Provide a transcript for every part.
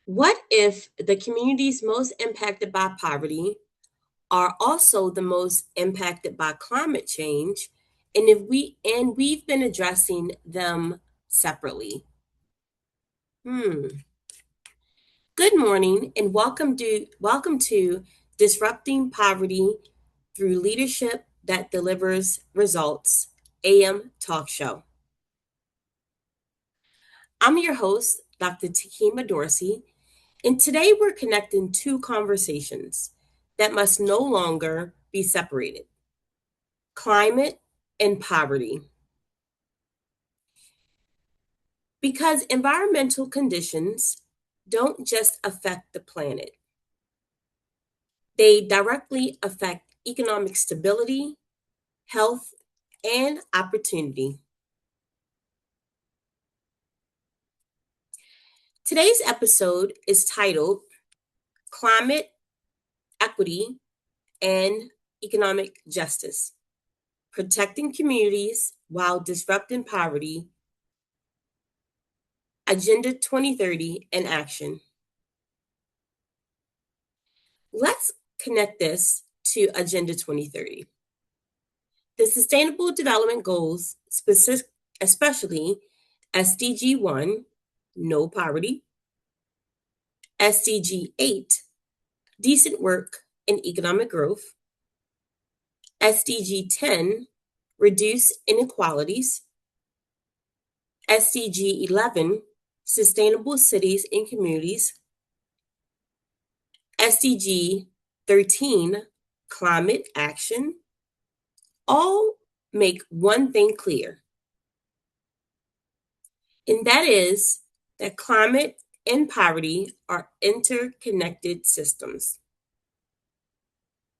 What if the communities most impacted by poverty are also the most impacted by climate change, and we've been addressing them separately? Hmm. Good morning and welcome to Disrupting Poverty Through Leadership That Delivers Results AM Talk Show. I'm your host, Dr. Tekemia Dorsey, and today we're connecting two conversations that must no longer be separated: climate and poverty. Because environmental conditions don't just affect the planet, they directly affect economic stability, health, and opportunity. Today's episode is titled Climate, Equity, and Economic Justice: Protecting Communities While Disrupting Poverty, Agenda 2030 in Action. Let's connect this to Agenda 2030. The Sustainable Development Goals, especially SDG 1, no poverty, SDG 8, decent work and economic growth, SDG 10, reduce inequalities, SDG 11, sustainable cities and communities, SDG 13, climate action, all make one thing clear, and that is that climate and poverty are interconnected systems.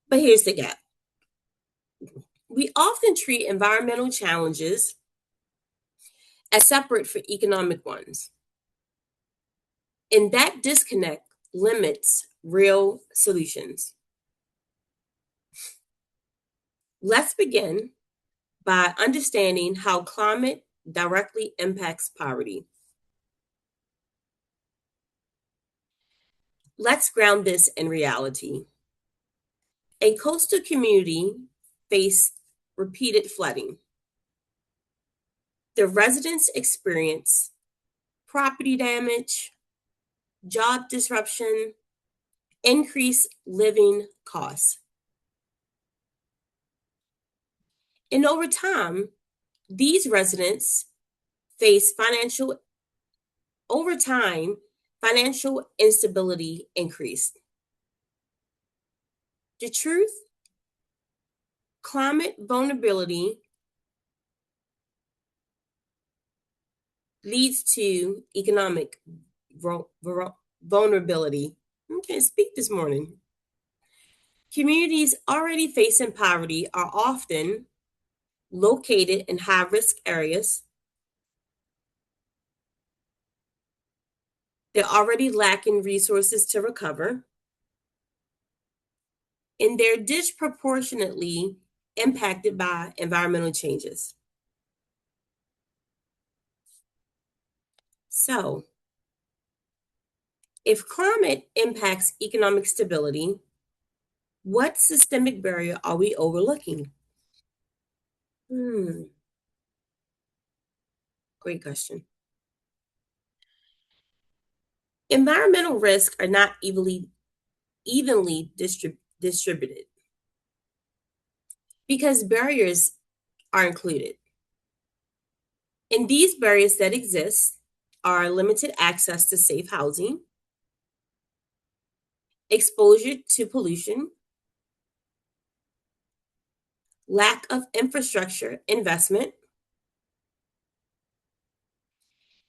But here's the gap. We often treat environmental challenges as separate from economic ones, and that disconnect limits real solutions. Let's begin by understanding how climate directly impacts poverty. Let's ground this in reality. A coastal community faced repeated flooding. The residents experience property damage, job disruption, increased living costs. And over time, these residents face financial instability increased. The truth: climate vulnerability leads to economic vulnerability. I can't speak this morning. Communities already facing poverty are often located in high risk areas. They're already lacking resources to recover, and they're disproportionately impacted by environmental changes. So, if climate impacts economic stability, what systemic barrier are we overlooking? Great question. Environmental risks are not evenly distributed because barriers are included. And these barriers that exist are limited access to safe housing, exposure to pollution, lack of infrastructure investment,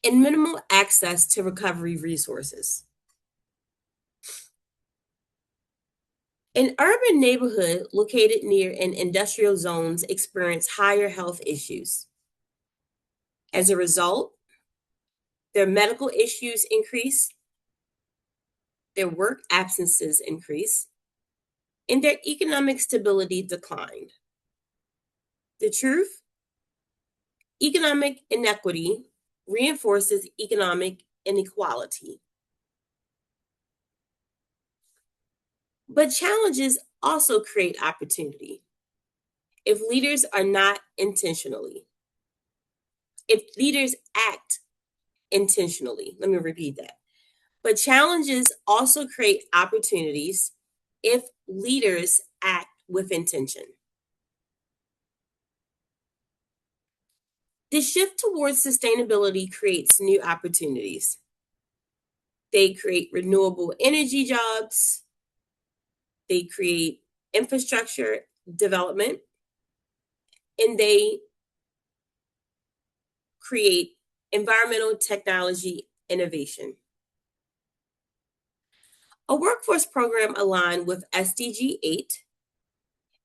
and minimal access to recovery resources. An urban neighborhood located near an industrial zones experience higher health issues. As a result, their medical issues increase, their work absences increase, and their economic stability declined. The truth: economic inequity reinforces economic inequality. But challenges also create opportunity. If leaders are not intentionally, if leaders act intentionally, let me repeat that. But challenges also create opportunities if leaders act with intention. The shift towards sustainability creates new opportunities. They create renewable energy jobs, they create infrastructure development, and they create environmental technology innovation. A workforce program aligned with SDG 8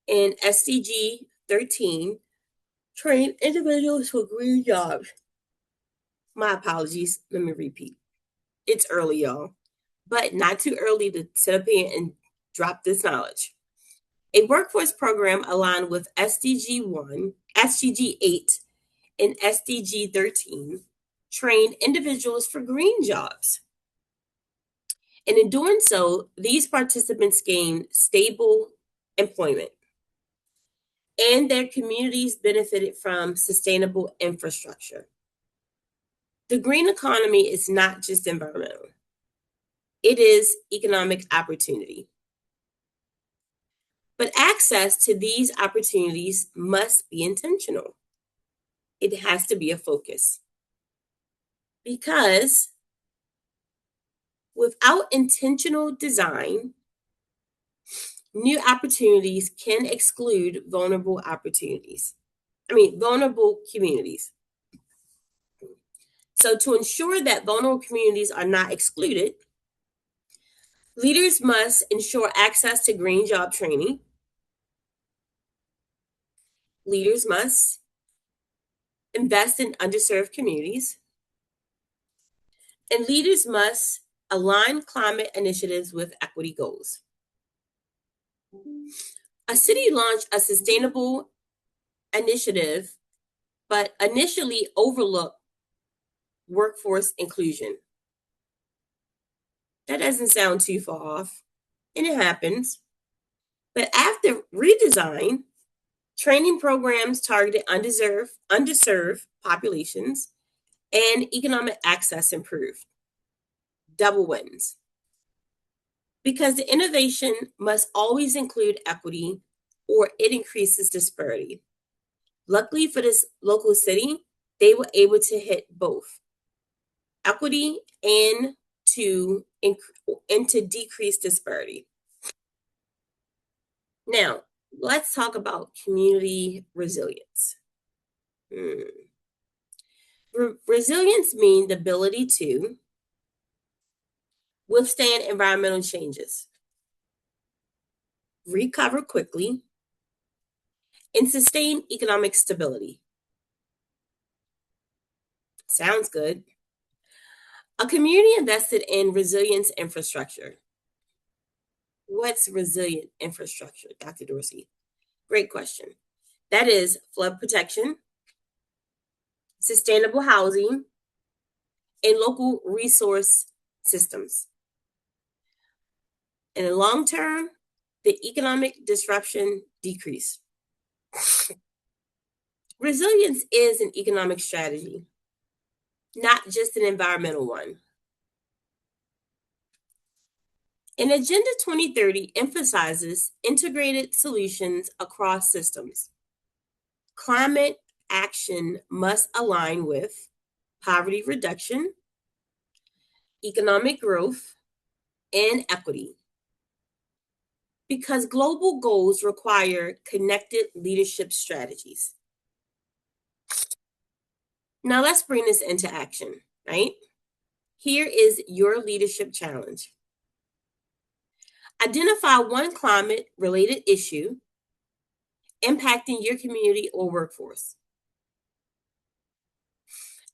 and SDG 13 train individuals for green jobs. My apologies. Let me repeat. It's early, y'all, but not too early to sit up here and drop this knowledge. A workforce program aligned with SDG 1, SDG 8, and SDG 13 trained individuals for green jobs. And in doing so, these participants gained stable employment, and their communities benefited from sustainable infrastructure. The green economy is not just environmental, it is economic opportunity. But access to these opportunities must be intentional. It has to be a focus. Because without intentional design, new opportunities can exclude vulnerable communities. So, to ensure that vulnerable communities are not excluded, leaders must ensure access to green job training. Leaders must invest in underserved communities. And leaders must align climate initiatives with equity goals. A city launched a sustainable initiative, but initially overlooked workforce inclusion. That doesn't sound too far off, and it happens. But after redesign, training programs targeted underserved populations, and economic access improved. Double wins. Because the innovation must always include equity or it increases disparity. Luckily for this local city, they were able to hit both equity and to decrease disparity. Now, let's talk about community resilience. Resilience means the ability to withstand environmental changes, recover quickly, and sustain economic stability. Sounds good. A community invested in resilience infrastructure. What's resilient infrastructure, Dr. Dorsey? Great question. That is flood protection, sustainable housing, and local resource systems. In the long term, the economic disruption decrease. Resilience is an economic strategy, not just an environmental one. And Agenda 2030 emphasizes integrated solutions across systems. Climate action must align with poverty reduction, economic growth, and equity. Because global goals require connected leadership strategies. Now let's bring this into action, right? Here is your leadership challenge. Identify one climate-related issue impacting your community or workforce.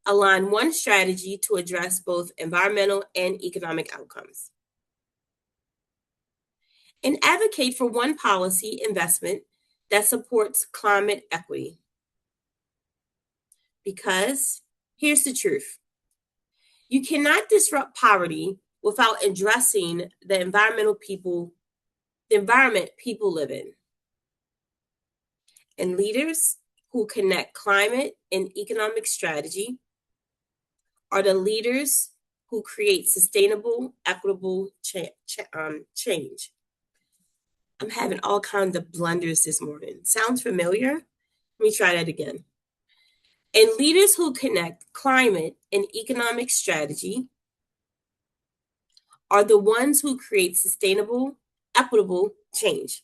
Align one strategy to address both environmental and economic outcomes. And advocate for one policy investment that supports climate equity. Because here's the truth. You cannot disrupt poverty without addressing the environmental people the environment people live in. And leaders who connect climate and economic strategy are the leaders who create sustainable, equitable change. I'm having all kinds of blunders this morning. Sounds familiar? Let me try that again. And leaders who connect climate and economic strategy are the ones who create sustainable, equitable change.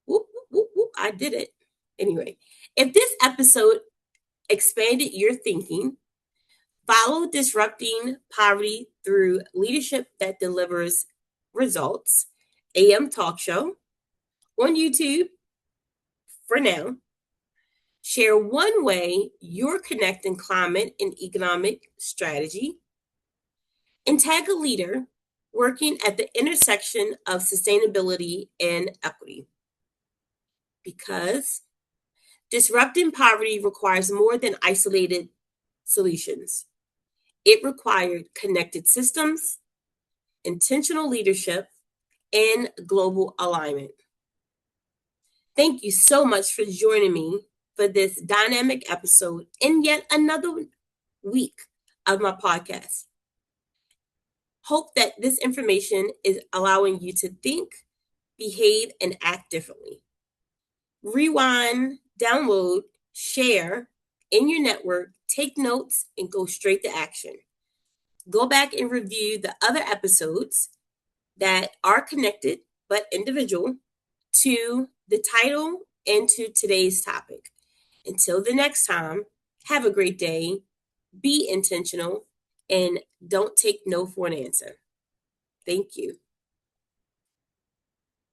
Whoop, whoop, whoop, whoop. I did it. Anyway, if this episode expanded your thinking, follow Disrupting Poverty Through Leadership That Delivers Results, AM Talk Show, on YouTube for now. Share one way you're connecting climate and economic strategy, and tag a leader working at the intersection of sustainability and equity. Because disrupting poverty requires more than isolated solutions. It required connected systems, intentional leadership, and global alignment. Thank you so much for joining me for this dynamic episode in yet another week of my podcast. Hope that this information is allowing you to think, behave, and act differently. Rewind, download, share in your network, take notes, and go straight to action. Go back and review the other episodes that are connected but individual to the title and to today's topic. Until the next time, have a great day, be intentional, and don't take no for an answer. Thank you.